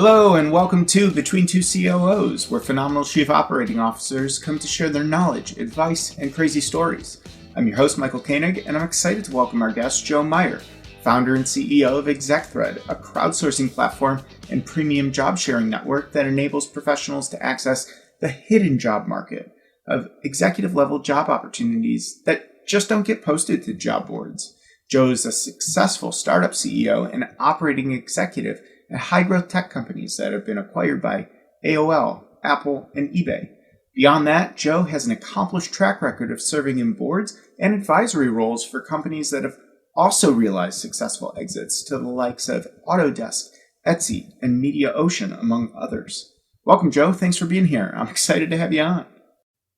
Hello and welcome to Between Two COOs, where phenomenal chief operating officers come to share their knowledge, advice, and crazy stories. I'm your host, Michael Koenig, and I'm excited to welcome our guest, Joe Meyer, founder and CEO of ExecThread, a crowdsourcing platform and premium job sharing network that enables professionals to access the hidden job market of executive level job opportunities that just don't get posted to job boards. Joe is a successful startup CEO and operating executive at high-growth tech companies that have been acquired by AOL, Apple, and eBay. Beyond that, Joe has an accomplished track record of serving in boards and advisory roles for companies that have also realized successful exits to the likes of Autodesk, Etsy, and Mediaocean, among others. Welcome, Joe. Thanks for being here. I'm excited to have you on.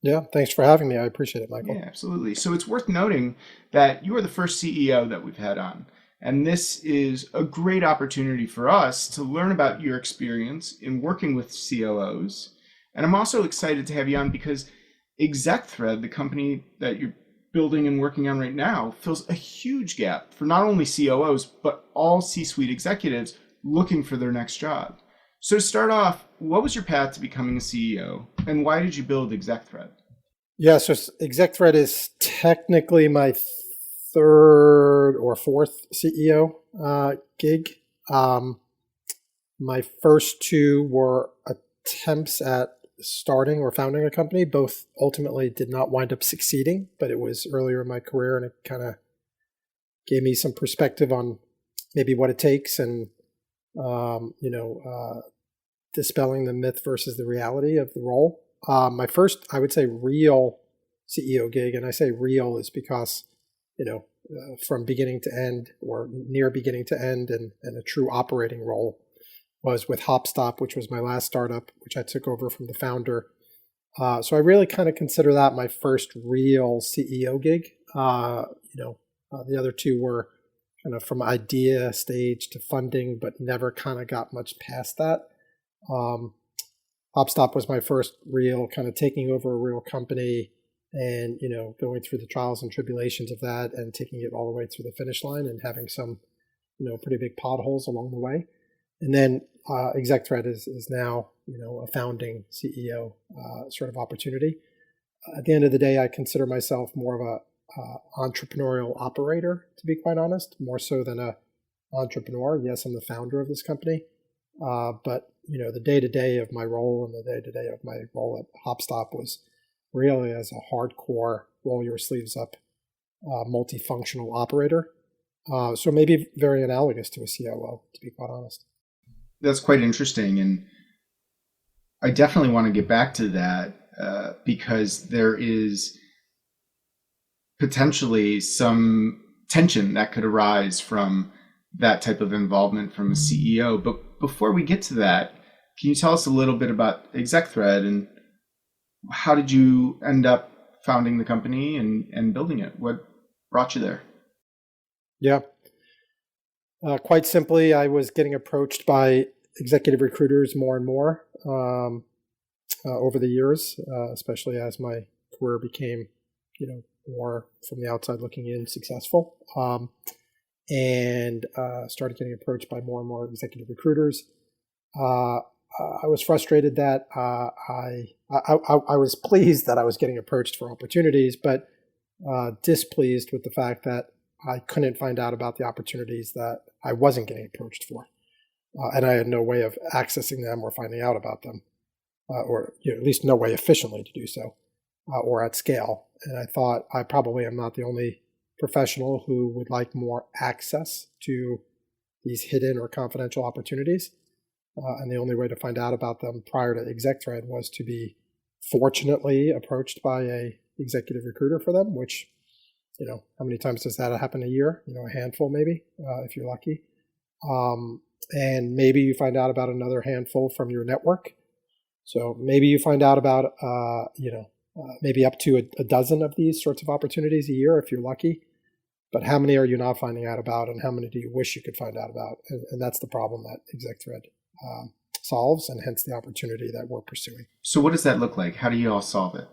Yeah, thanks for having me. I appreciate it, Michael. Yeah, absolutely. So it's worth noting that you are the first CEO that we've had on. And this is a great opportunity for us to learn about your experience in working with COOs. And I'm also excited to have you on because ExecThread, the company that you're building and working on right now, fills a huge gap for not only COOs, but all C-suite executives looking for their next job. So to start off, what was your path to becoming a CEO and why did you build ExecThread? Yeah, so ExecThread is technically my third or fourth CEO gig. My first two were attempts at starting or founding a company. Both ultimately did not wind up succeeding, but it was earlier in my career and it kind of gave me some perspective on maybe what it takes and, dispelling the myth versus the reality of the role. My first, I would say, real CEO gig, and I say real is because from beginning to end or near beginning to end and a true operating role was with HopStop, which was my last startup, which I took over from the founder. So I really kind of consider that my first real CEO gig. The other two were kind of from idea stage to funding, but never kind of got much past that. HopStop was my first real kind of taking over a real company and, going through the trials and tribulations of that and taking it all the way through the finish line and having some, pretty big potholes along the way. And then ExecThread is now, a founding CEO sort of opportunity. At the end of the day, I consider myself more of a entrepreneurial operator, to be quite honest, more so than a entrepreneur. Yes, I'm the founder of this company, but the day-to-day of my role and the day-to-day of my role at HopStop was really as a hardcore roll your sleeves up multifunctional operator. So maybe very analogous to a COO, to be quite honest. That's quite interesting. And I definitely want to get back to that because there is potentially some tension that could arise from that type of involvement from a CEO. But before we get to that, can you tell us a little bit about ExecThread and how did you end up founding the company and building it? What brought you there? Yeah. Quite simply, I was getting approached by executive recruiters more and more over the years, especially as my career became, more from the outside looking in successful. And started getting approached by more and more executive recruiters. I was frustrated that I was pleased that I was getting approached for opportunities, but displeased with the fact that I couldn't find out about the opportunities that I wasn't getting approached for. And I had no way of accessing them or finding out about them, or at least no way efficiently to do so, or at scale. And I thought I probably am not the only professional who would like more access to these hidden or confidential opportunities. And the only way to find out about them prior to ExecThread was to be fortunately approached by a executive recruiter for them, which, how many times does that happen a year? A handful maybe, if you're lucky. And maybe you find out about another handful from your network. So maybe you find out about, maybe up to a dozen of these sorts of opportunities a year if you're lucky. But how many are you not finding out about and how many do you wish you could find out about? And that's the problem that ExecThread solves, and hence the opportunity that we're pursuing. So what does that look like? How do you all solve it?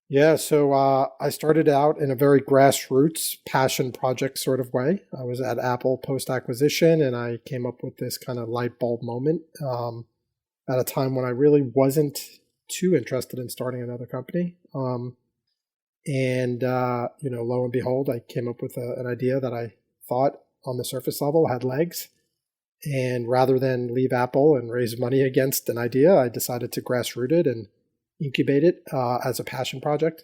Yeah, so I started out in a very grassroots passion project sort of way. I was at Apple post acquisition, and I came up with this kind of light bulb moment at a time when I really wasn't too interested in starting another company. Lo and behold, I came up with an idea that I thought on the surface level had legs. And rather than leave Apple and raise money against an idea, I decided to grassroot it and incubate it as a passion project.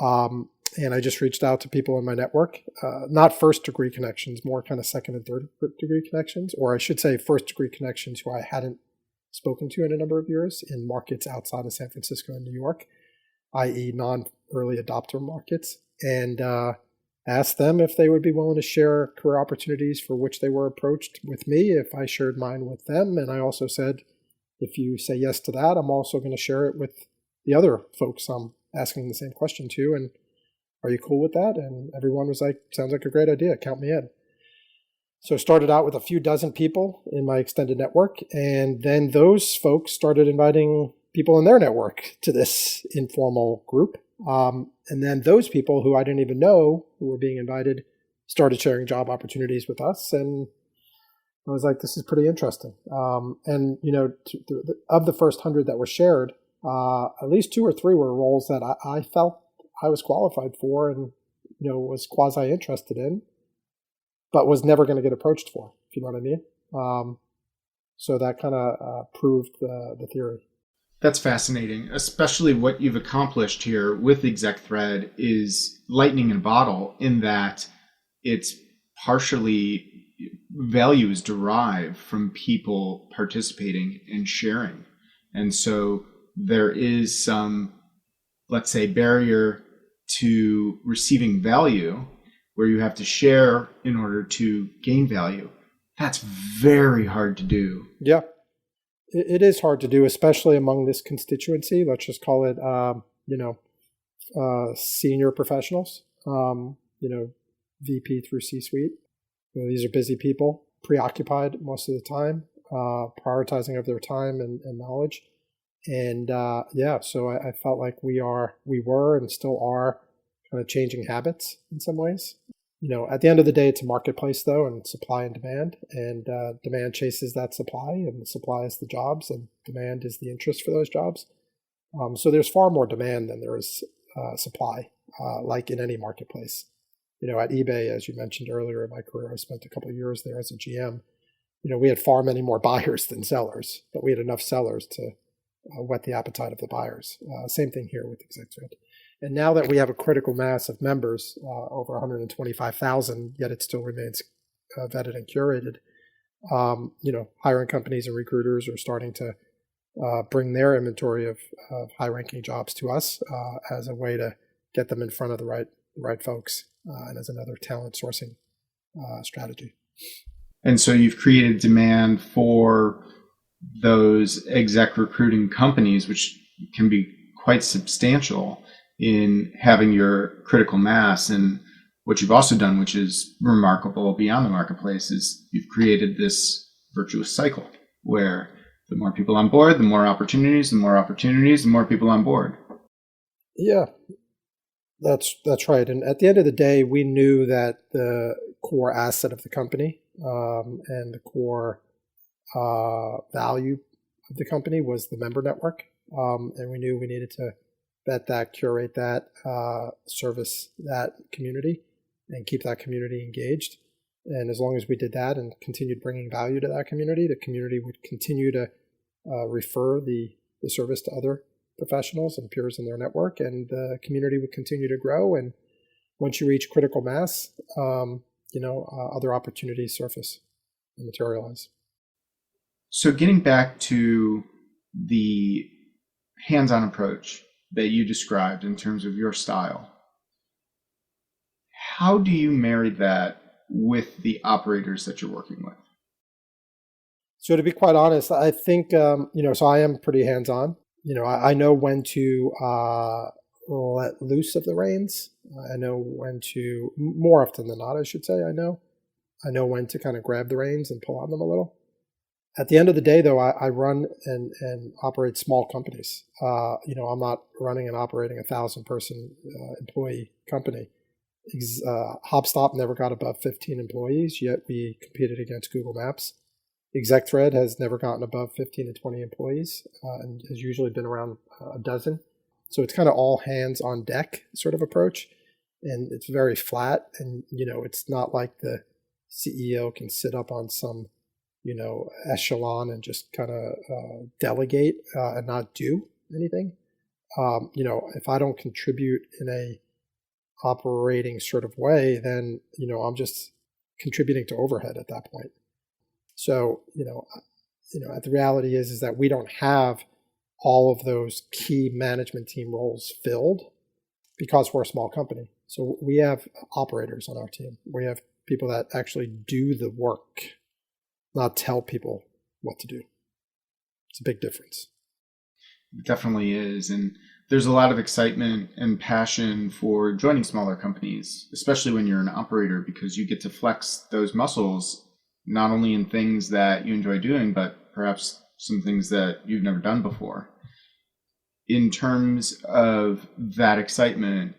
And I just reached out to people in my network, not first degree connections, more kind of second and third degree connections, or I should say first degree connections who I hadn't spoken to in a number of years in markets outside of San Francisco and New York, i.e. non-early adopter markets, and asked them if they would be willing to share career opportunities for which they were approached with me if I shared mine with them. And I also said, if you say yes to that, I'm also going to share it with the other folks I'm asking the same question to. And are you cool with that? And everyone was like, sounds like a great idea. Count me in. So I started out with a few dozen people in my extended network. And then those folks started inviting people in their network to this informal group. And then those people who I didn't even know who were being invited started sharing job opportunities with us. And I was like, this is pretty interesting. Of the first 100 that were shared, at least 2 or 3 were roles that I felt I was qualified for and, was quasi interested in, but was never going to get approached for, if you know what I mean. So that kind of proved the theory. That's fascinating, especially what you've accomplished here with ExecThread is lightning in a bottle in that it's partially value is derived from people participating and sharing. And so there is some, let's say, barrier to receiving value where you have to share in order to gain value. That's very hard to do. Yeah. It is hard to do, especially among this constituency. Let's just call it, senior professionals, VP through C-suite. These are busy people, preoccupied most of the time, prioritizing of their time and knowledge. And so I felt like we were and still are kind of changing habits in some ways. At the end of the day, it's a marketplace, though, and supply and demand. And demand chases that supply, and the supply is the jobs, and demand is the interest for those jobs. So there's far more demand than there is supply, like in any marketplace. At eBay, as you mentioned earlier in my career, I spent a couple of years there as a GM. We had far many more buyers than sellers, but we had enough sellers to whet the appetite of the buyers. Same thing here with ExecThread. And now that we have a critical mass of members, over 125,000, yet it still remains vetted and curated, hiring companies and recruiters are starting to bring their inventory of high-ranking jobs to us as a way to get them in front of the right folks and as another talent sourcing strategy. And so you've created demand for those exec recruiting companies, which can be quite substantial in having your critical mass. And what you've also done, which is remarkable beyond the marketplace, is you've created this virtuous cycle where the more people on board, the more opportunities, the more people on board. Yeah, that's right. And at the end of the day, we knew that the core asset of the company and the core value of the company was the member network. And we knew we needed to vet that, curate that, service that community, and keep that community engaged. And as long as we did that and continued bringing value to that community, the community would continue to refer the service to other professionals and peers in their network, and the community would continue to grow. And once you reach critical mass, other opportunities surface and materialize. So getting back to the hands-on approach that you described in terms of your style, how do you marry that with the operators that you're working with? So to be quite honest, I think, so I am pretty hands-on. I know when to let loose of the reins. I know when to, more often than not, I should say, I know when to kind of grab the reins and pull on them a little. At the end of the day, though, I run and operate small companies. I'm not running and operating 1,000-person employee company. HopStop never got above 15 employees, yet we competed against Google Maps. ExecThread has never gotten above 15 to 20 employees and has usually been around a dozen. So it's kind of all hands on deck sort of approach. And it's very flat. And, it's not like the CEO can sit up on some echelon and just kind of delegate and not do anything. If I don't contribute in a operating sort of way, then, I'm just contributing to overhead at that point. So, the reality is that we don't have all of those key management team roles filled because we're a small company. So we have operators on our team. We have people that actually do the work, not tell people what to do. It's a big difference. It definitely is. And there's a lot of excitement and passion for joining smaller companies, especially when you're an operator, because you get to flex those muscles, not only in things that you enjoy doing, but perhaps some things that you've never done before. In terms of that excitement,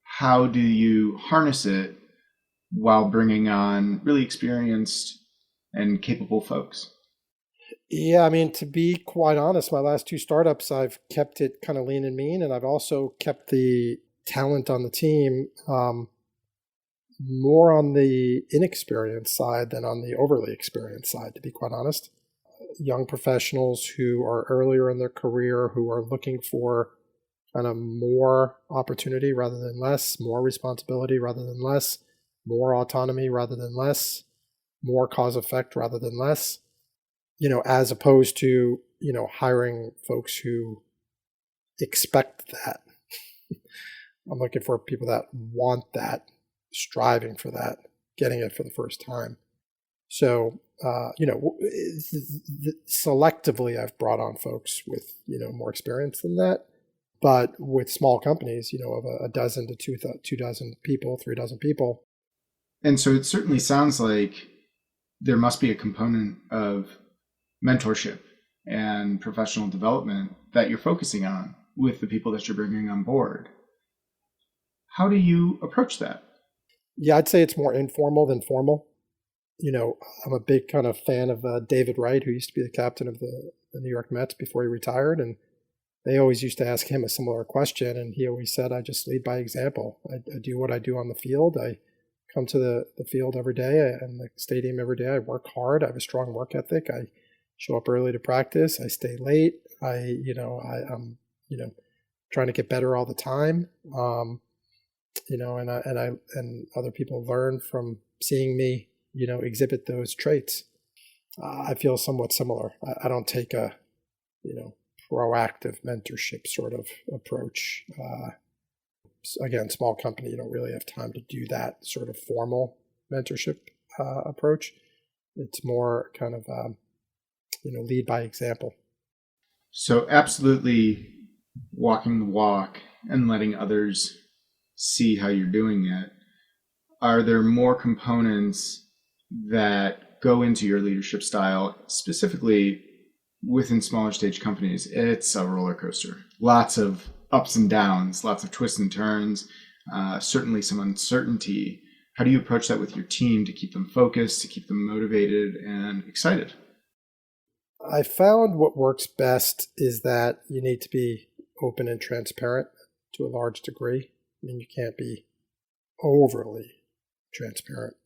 how do you harness it while bringing on really experienced and capable folks? Yeah, to be quite honest, my last 2 startups, I've kept it kind of lean and mean, and I've also kept the talent on the team more on the inexperienced side than on the overly experienced side, to be quite honest. Young professionals who are earlier in their career, who are looking for kind of more opportunity rather than less, more responsibility rather than less, more autonomy rather than less, more cause effect rather than less, as opposed to, hiring folks who expect that. I'm looking for people that want that, striving for that, getting it for the first time. So, selectively, I've brought on folks with, more experience than that. But with small companies, of a dozen to 2 dozen people, 3 dozen people. And so it certainly sounds like there must be a component of mentorship and professional development that you're focusing on with the people that you're bringing on board. How do you approach that? Yeah, I'd say it's more informal than formal. I'm a big kind of fan of David Wright, who used to be the captain of the New York Mets before he retired. And they always used to ask him a similar question. And he always said, I just lead by example. I do what I do on the field. I come to the field every day and the stadium every day. I work hard. I have a strong work ethic. I show up early to practice. I stay late. I'm trying to get better all the time. And other people learn from seeing me, exhibit those traits. I feel somewhat similar. I don't take a, proactive mentorship sort of approach. Again, small company, you don't really have time to do that sort of formal mentorship approach. It's more kind of, lead by example. So absolutely walking the walk and letting others see how you're doing it. Are there more components that go into your leadership style, specifically within smaller stage companies? It's a roller coaster. Lots of ups and downs, lots of twists and turns, certainly some uncertainty. How do you approach that with your team to keep them focused, to keep them motivated and excited? I found what works best is that you need to be open and transparent to a large degree. You can't be overly transparent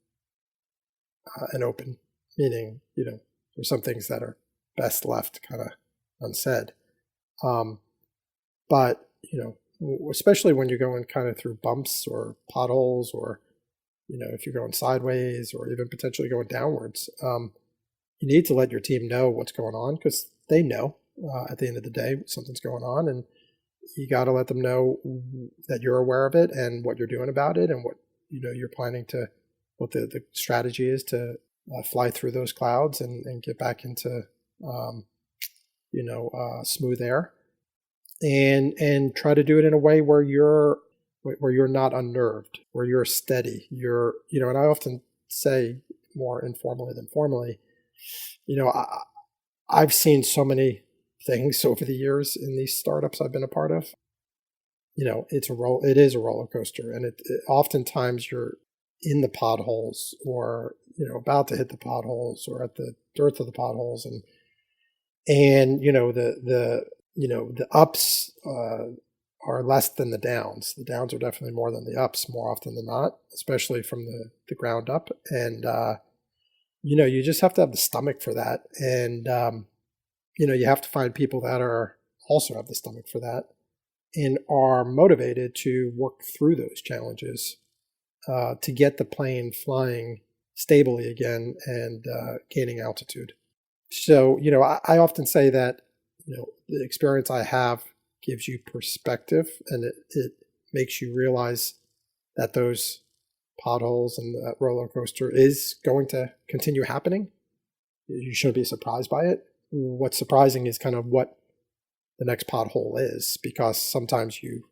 and open, meaning, there's some things that are best left kind of unsaid. But, especially when you're going kind of through bumps or potholes or, if you're going sideways or even potentially going downwards, you need to let your team know what's going on because they know at the end of the day something's going on, and you got to let them know that you're aware of it and what you're doing about it and what you're planning to, what the strategy is to fly through those clouds and get back into smooth air, and try to do it in a way where you're not unnerved, where you're steady. And I often say more informally than formally, I've seen so many things over the years in these startups I've been a part of. It is a roller coaster, and oftentimes you're in the potholes, or about to hit the potholes, or at the dearth of the potholes, and the ups are less than the downs. The downs are definitely more than the ups, more often than not, especially from the ground up. And you just have to have the stomach for that, and you have to find people that also have the stomach for that and are motivated to work through those challenges to get the plane flying stably again and gaining altitude. So, I often say that, the experience I have gives you perspective, and it makes you realize that those potholes and that roller coaster is going to continue happening. You shouldn't be surprised by it. What's surprising is kind of what the next pothole is, because sometimes you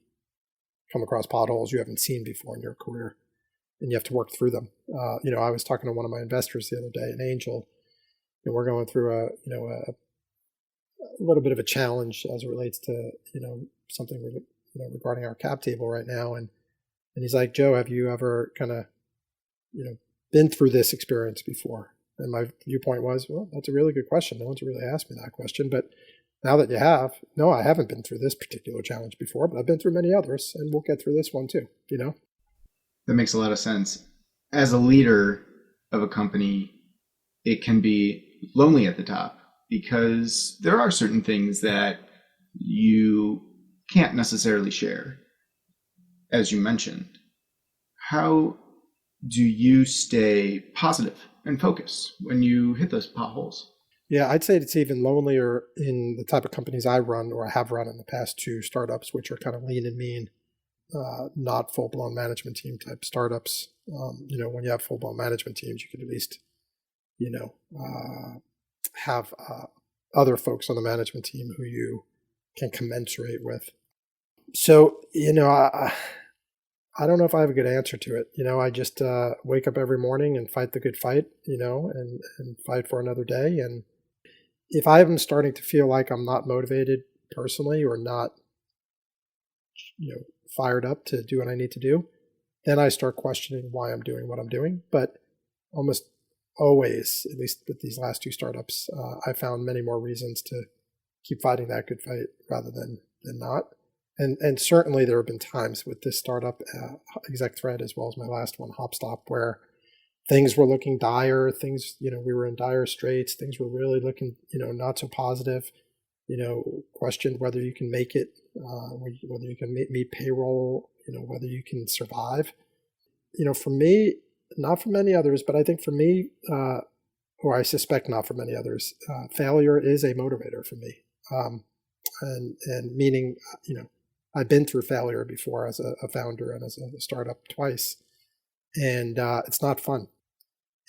come across potholes you haven't seen before in your career, and you have to work through them. I was talking to one of my investors the other day, an angel, and we're going through a little bit of a challenge as it relates to something regarding our cap table right now, and he's like, Joe, have you ever kind of been through this experience before? And my viewpoint was, well, that's a really good question. No one's really asked me that question, but now that you have, no, I haven't been through this particular challenge before, but I've been through many others, and we'll get through this one too. That makes a lot of sense. As a leader of a company, it can be lonely at the top, because there are certain things that you can't necessarily share, as you mentioned. How do you stay positive and focused when you hit those potholes? Yeah, I'd say it's even lonelier in the type of companies I run, or I have run in the past 2 startups, which are kind of lean and mean, not full-blown management team type startups. When you have full-blown management teams, you can at least, have other folks on the management team who you can commensurate with. So, I don't know if I have a good answer to it. I just wake up every morning and fight the good fight, and fight for another day. And if I'm starting to feel like I'm not motivated personally, or not, fired up to do what I need to do, then I start questioning why I'm doing what I'm doing. But almost always, at least with these last 2 startups, I found many more reasons to keep fighting that good fight rather than not. And certainly there have been times with this startup, ExecThread, as well as my last one, HopStop, where things were looking dire. Things, we were in dire straits. Things were really looking, not so positive. Questioned whether you can make it, whether you can meet payroll, whether you can survive. For me, not for many others, but I think for me, or I suspect not for many others, failure is a motivator for me. And meaning, I've been through failure before as a founder and as a startup twice, and it's not fun.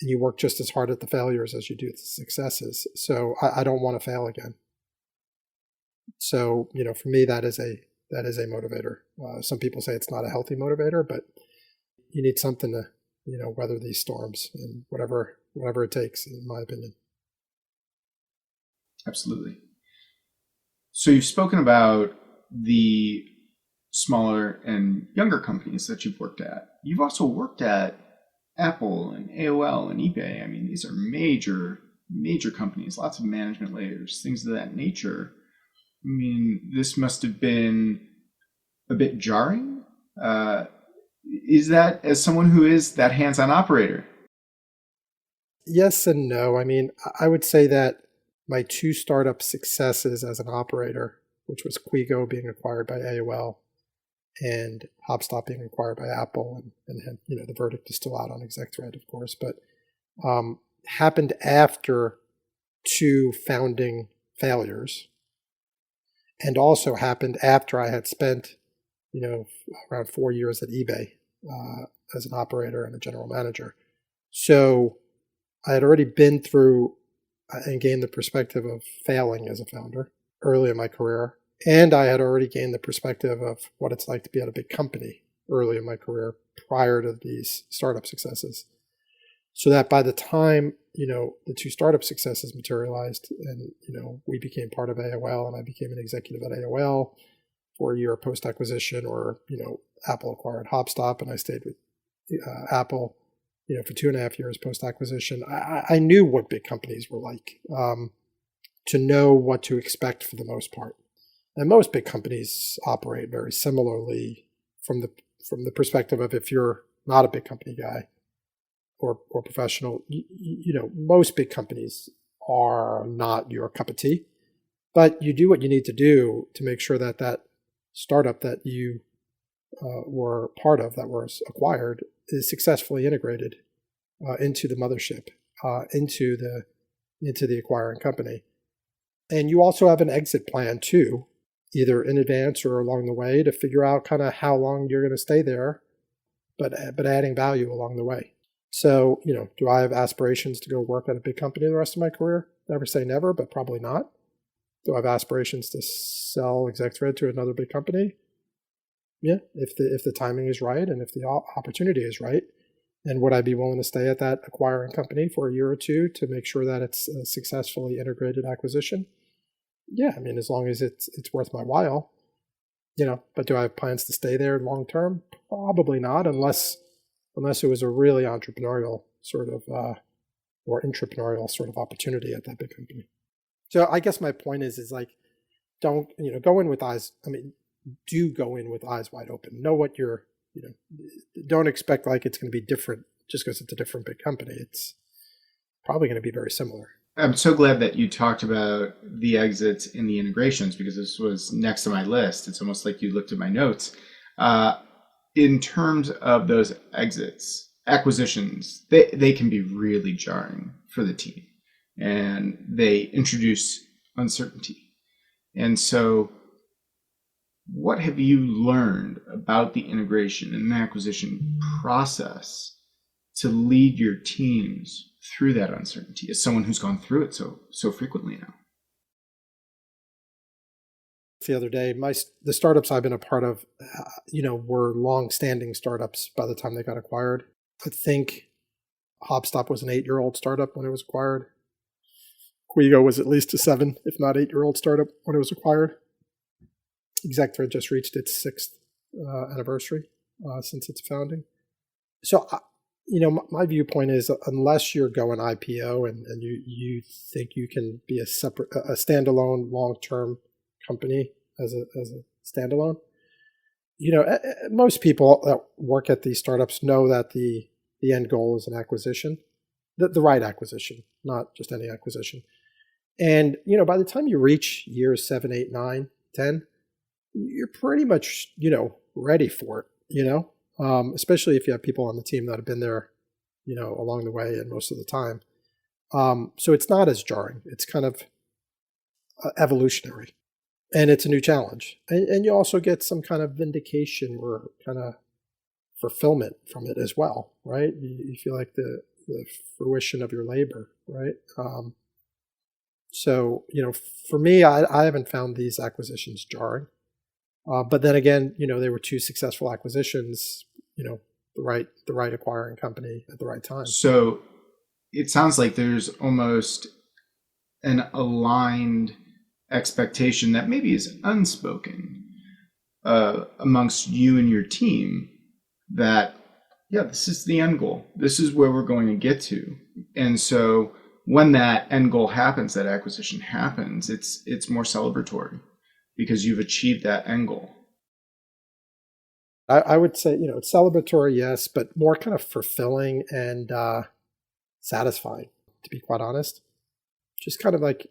And you work just as hard at the failures as you do at the successes. So I don't want to fail again. So, for me, that is a motivator. Some people say it's not a healthy motivator, but you need something to, weather these storms, and whatever it takes, in my opinion. Absolutely. So you've spoken about the smaller and younger companies that you've worked at. You've also worked at Apple and AOL and eBay. I mean, these are major companies, lots of management layers, things of that nature. I mean, this must have been a bit jarring. Is that, as someone who is that hands-on operator? Yes and no. I mean, I would say that my 2 startup successes as an operator, which was Quigo being acquired by AOL and HopStop being acquired by Apple, and the verdict is still out on ExecThread, of course, but happened after 2 founding failures, and also happened after I had spent, around 4 years at eBay as an operator and a general manager. So I had already been through and gained the perspective of failing as a founder early in my career. And I had already gained the perspective of what it's like to be at a big company early in my career prior to these startup successes. So that by the time, the two startup successes materialized, and we became part of AOL, and I became an executive at AOL for a year post-acquisition, or Apple acquired HopStop, and I stayed with Apple for 2.5 years post-acquisition. I knew what big companies were like, to know what to expect for the most part. And most big companies operate very similarly from the perspective of, if you're not a big company guy or professional, most big companies are not your cup of tea, but you do what you need to do to make sure that startup that you were part of, that was acquired, is successfully integrated into the mothership, into the acquiring company. And you also have an exit plan too, either in advance or along the way, to figure out kind of how long you're going to stay there, but adding value along the way. So, do I have aspirations to go work at a big company the rest of my career? Never say never, but probably not. Do I have aspirations to sell ExecThread to another big company? Yeah, if the timing is right and if the opportunity is right. And would I be willing to stay at that acquiring company for a year or two to make sure that it's a successfully integrated acquisition? Yeah, I mean, as long as it's worth my while, But do I have plans to stay there long term? Probably not, unless it was a really entrepreneurial sort of or intrapreneurial sort of opportunity at that big company. So I guess my point is like, don't go in with eyes. I mean, do go in with eyes wide open. Know what you're. Don't expect like it's going to be different just because it's a different big company. It's probably going to be very similar. I'm so glad that you talked about the exits and the integrations, because this was next to my list. It's almost like you looked at my notes. In terms of those exits, acquisitions, they can be really jarring for the team, and they introduce uncertainty. And so what have you learned about the integration and acquisition process to lead your teams through that uncertainty, as someone who's gone through it so frequently now? The other day, the startups I've been a part of, were long-standing startups by the time they got acquired. I think HopStop was an 8-year-old startup when it was acquired. Quigo was at least a 7, if not 8-year-old startup when it was acquired. ExecThread just reached its 6th anniversary since its founding. So, my viewpoint is, unless you're going IPO and you think you can be a standalone long-term company as a standalone, most people that work at these startups know that the end goal is an acquisition, the right acquisition, not just any acquisition. And, by the time you reach years 7, 8, 9, 10, you're pretty much, ready for it, especially if you have people on the team that have been there, along the way and most of the time. So it's not as jarring. It's kind of evolutionary, and it's a new challenge. And you also get some kind of vindication or kind of fulfillment from it as well, right? You feel like the fruition of your labor, right? So, for me, I haven't found these acquisitions jarring. But then again, they were 2 successful acquisitions, the right acquiring company at the right time. So it sounds like there's almost an aligned expectation that maybe is unspoken amongst you and your team that, yeah, this is the end goal. This is where we're going to get to. And so when that end goal happens, that acquisition happens, it's more celebratory, because you've achieved that end goal. I would say, it's celebratory, yes, but more kind of fulfilling and satisfying, to be quite honest. Just kind of like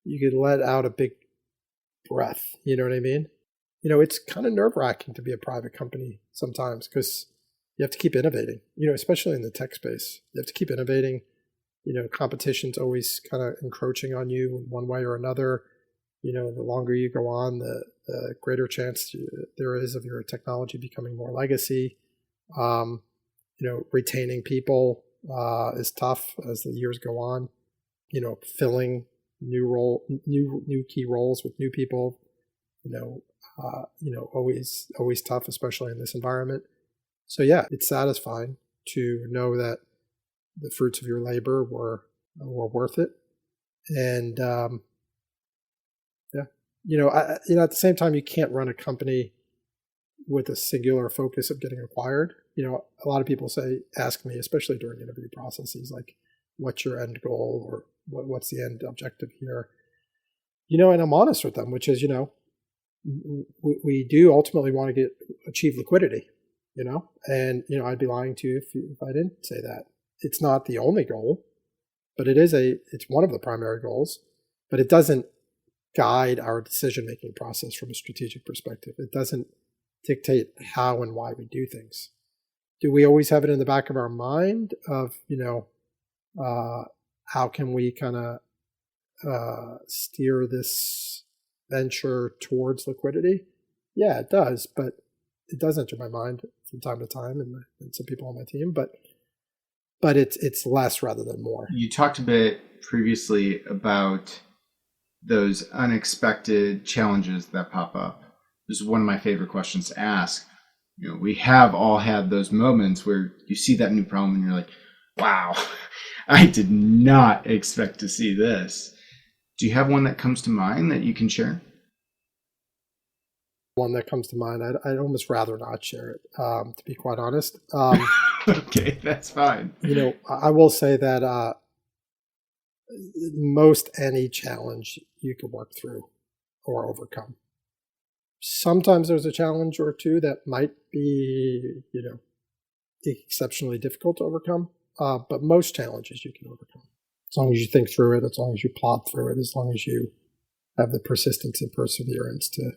you could let out a big breath, you know what I mean? It's kind of nerve-wracking to be a private company sometimes, because you have to keep innovating, especially in the tech space. You have to keep innovating. Competition's always kind of encroaching on you in one way or another. The longer you go on, the greater chance there is of your technology becoming more legacy. Retaining people is tough as the years go on. Filling new key roles with new people. Always tough, especially in this environment. So yeah, it's satisfying to know that the fruits of your labor were worth it. And at the same time, you can't run a company with a singular focus of getting acquired. A lot of people ask me, especially during interview processes, like, what's your end goal, or what's the end objective here? And I'm honest with them, which is, we do ultimately want to achieve liquidity, and, I'd be lying to you if I didn't say that. It's not the only goal, but it's one of the primary goals, but it doesn't guide our decision-making process from a strategic perspective. It doesn't dictate how and why we do things. Do we always have it in the back of our mind of, how can we kind of steer this venture towards liquidity? Yeah, it does, but it does enter my mind from time to time, and some people on my team, but it's less rather than more. You talked a bit previously about those unexpected challenges that pop up. This is one of my favorite questions to ask. We have all had those moments where you see that new problem and you're like, wow, I did not expect to see this. Do you have one that comes to mind that you can share? One that comes to mind, I'd almost rather not share it, to be quite honest. Okay, that's fine. I will say that most any challenge you can work through or overcome. Sometimes there's a challenge or two that might be, exceptionally difficult to overcome, but most challenges you can overcome. As long as you think through it, as long as you plot through it, as long as you have the persistence and perseverance to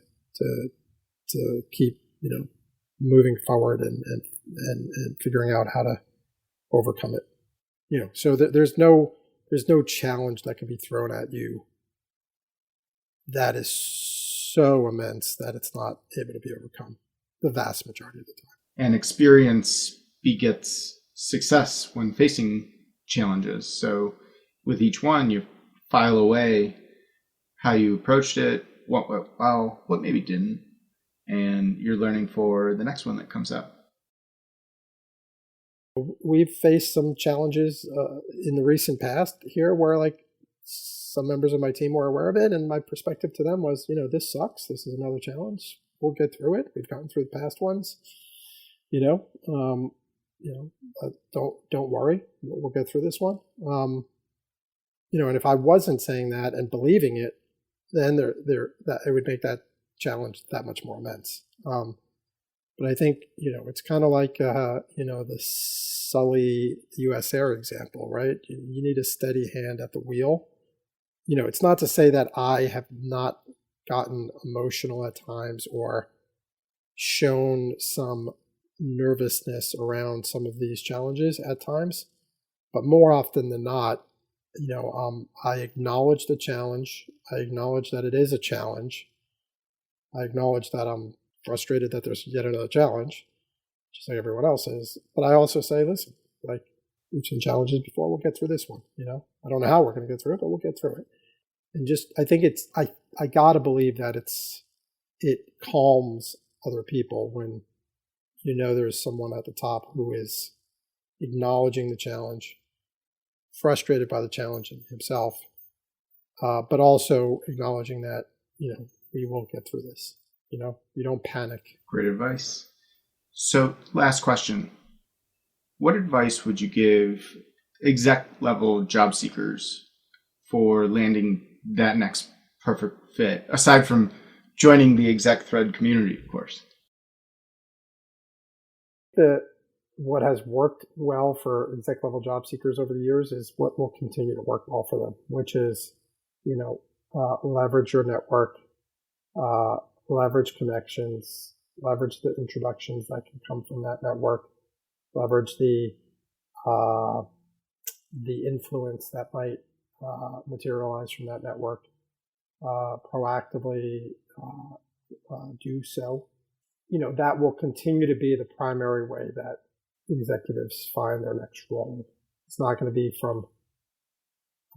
keep, moving forward and figuring out how to overcome it. So there's no challenge that can be thrown at you that is so immense that it's not able to be overcome the vast majority of the time. And experience begets success when facing challenges. So with each one, you file away how you approached it, what went well, what maybe didn't, and you're learning for the next one that comes up. We've faced some challenges in the recent past here where some members of my team were aware of it, and my perspective to them was, this sucks. This is another challenge. We'll get through it. We've gotten through the past ones. Don't worry. We'll get through this one. And if I wasn't saying that and believing it, then that it would make that challenge that much more immense. But I think, it's kind of like, the Sully US Air example, right? You need a steady hand at the wheel. It's not to say that I have not gotten emotional at times or shown some nervousness around some of these challenges at times, but more often than not, I acknowledge the challenge. I acknowledge that it is a challenge. I acknowledge that I'm frustrated that there's yet another challenge, just like everyone else is. But I also say, listen, we've seen challenges before. We'll get through this one. I don't know how we're going to get through it, but we'll get through it. And I think I gotta believe that it calms other people when there's someone at the top who is acknowledging the challenge, frustrated by the challenge himself, but also acknowledging that we will get through this. You don't panic. Great advice. So, last question: what advice would you give exec level job seekers for landing that next perfect fit, aside from joining the ExecThread community, of course? What has worked well for exec level job seekers over the years is what will continue to work well for them, which is, leverage your network, leverage connections, leverage the introductions that can come from that network, leverage the influence that might materialize from that network, proactively do so. That will continue to be the primary way that executives find their next role. It's not going to be from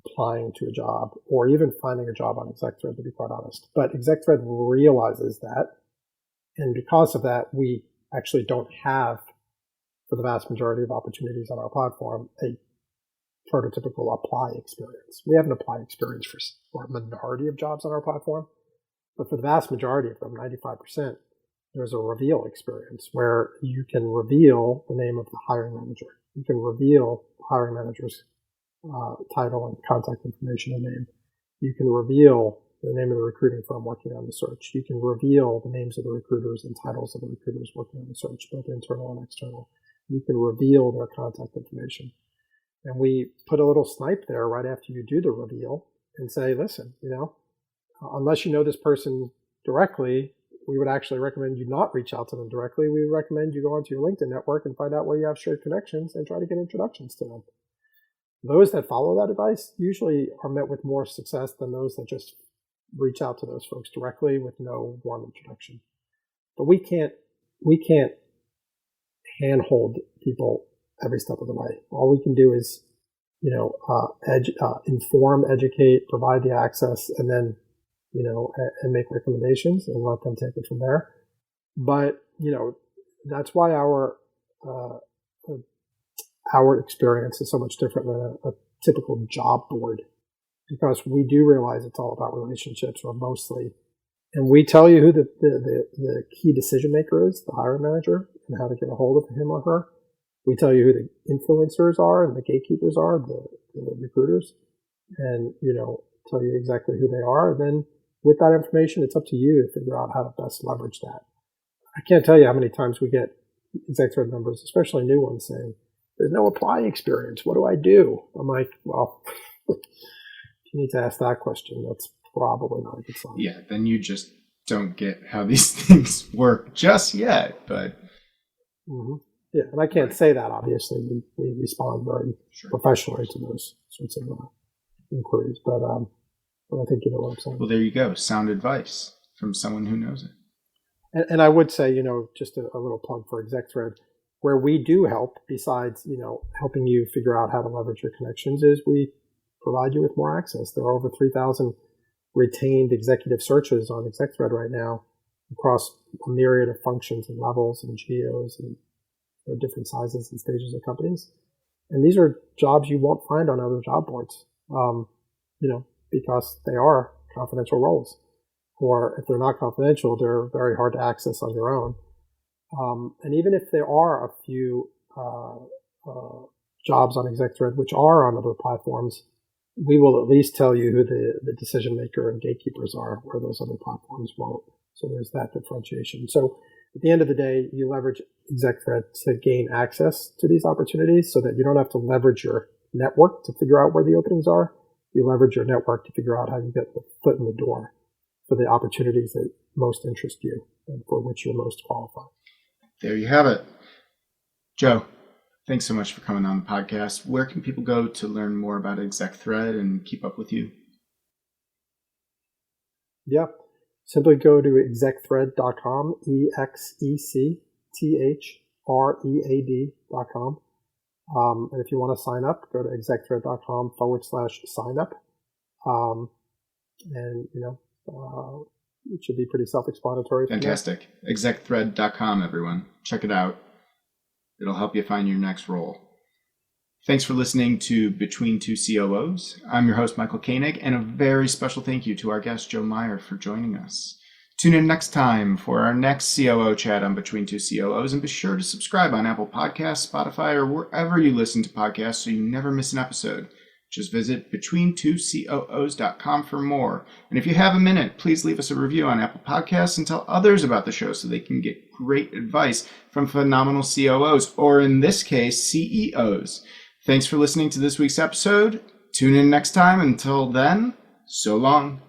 applying to a job or even finding a job on ExecThread, to be quite honest. But ExecThread realizes that. And because of that, we actually don't have, for the vast majority of opportunities on our platform, a prototypical apply experience. We have an apply experience for a minority of jobs on our platform, but for the vast majority of them, 95%, there's a reveal experience where you can reveal the name of the hiring manager. You can reveal the hiring manager's title and contact information and name. You can reveal the name of the recruiting firm working on the search. You can reveal the names of the recruiters and titles of the recruiters working on the search, both internal and external. You can reveal their contact information. And we put a little snipe there right after you do the reveal and say, listen, unless you know this person directly, we would actually recommend you not reach out to them directly. We would recommend you go onto your LinkedIn network and find out where you have shared connections and try to get introductions to them. Those that follow that advice usually are met with more success than those that just reach out to those folks directly with no warm introduction. But we can't handhold people every step of the way. All we can do is, inform, educate, provide the access, and then, and make recommendations and let them take it from there. But, that's why our experience is so much different than a typical job board, because we do realize it's all about relationships, or mostly. And we tell you who the key decision maker is, the hiring manager, and how to get a hold of him or her. We tell you who the influencers are and the gatekeepers are, the recruiters, and, tell you exactly who they are. And then with that information, it's up to you to figure out how to best leverage that. I can't tell you how many times we get ExecThread members, especially new ones, saying, there's no apply experience. What do I do? I'm like, well, you need to ask that question. That's probably not a good sign. Yeah, then you just don't get how these things work just yet. But yeah, and I can't say that, obviously. We respond very professionally to those sorts of inquiries. But I think you know what I'm saying. Well, there you go. Sound advice from someone who knows it. And I would say, just a little plug for ExecThread, where we do help, besides, helping you figure out how to leverage your connections, is we provide you with more access. There are over 3,000 retained executive searches on ExecThread right now across a myriad of functions and levels and geos and different sizes and stages of companies. And these are jobs you won't find on other job boards, because they are confidential roles. Or if they're not confidential, they're very hard to access on your own. And even if there are a few jobs on ExecThread which are on other platforms, we will at least tell you who the decision maker and gatekeepers are, where those other platforms won't. So there's that differentiation. So at the end of the day, you leverage ExecThread to gain access to these opportunities so that you don't have to leverage your network to figure out where the openings are. You leverage your network to figure out how you get the foot in the door for the opportunities that most interest you and for which you're most qualified. There you have it. Joe, thanks so much for coming on the podcast. Where can people go to learn more about ExecThread and keep up with you? Yeah, simply go to execthread.com, ExecThread.com. And if you want to sign up, go to execthread.com/sign-up. And, it should be pretty self-explanatory. Fantastic. Execthread.com, everyone. Check it out. It'll help you find your next role. Thanks for listening to Between Two COOs. I'm your host, Michael Koenig, and a very special thank you to our guest, Joe Meyer, for joining us. Tune in next time for our next COO chat on Between Two COOs, and be sure to subscribe on Apple Podcasts, Spotify, or wherever you listen to podcasts so you never miss an episode. Just visit between2coos.com for more. And if you have a minute, please leave us a review on Apple Podcasts and tell others about the show so they can get great advice from phenomenal COOs, or in this case, CEOs. Thanks for listening to this week's episode. Tune in next time. Until then, so long.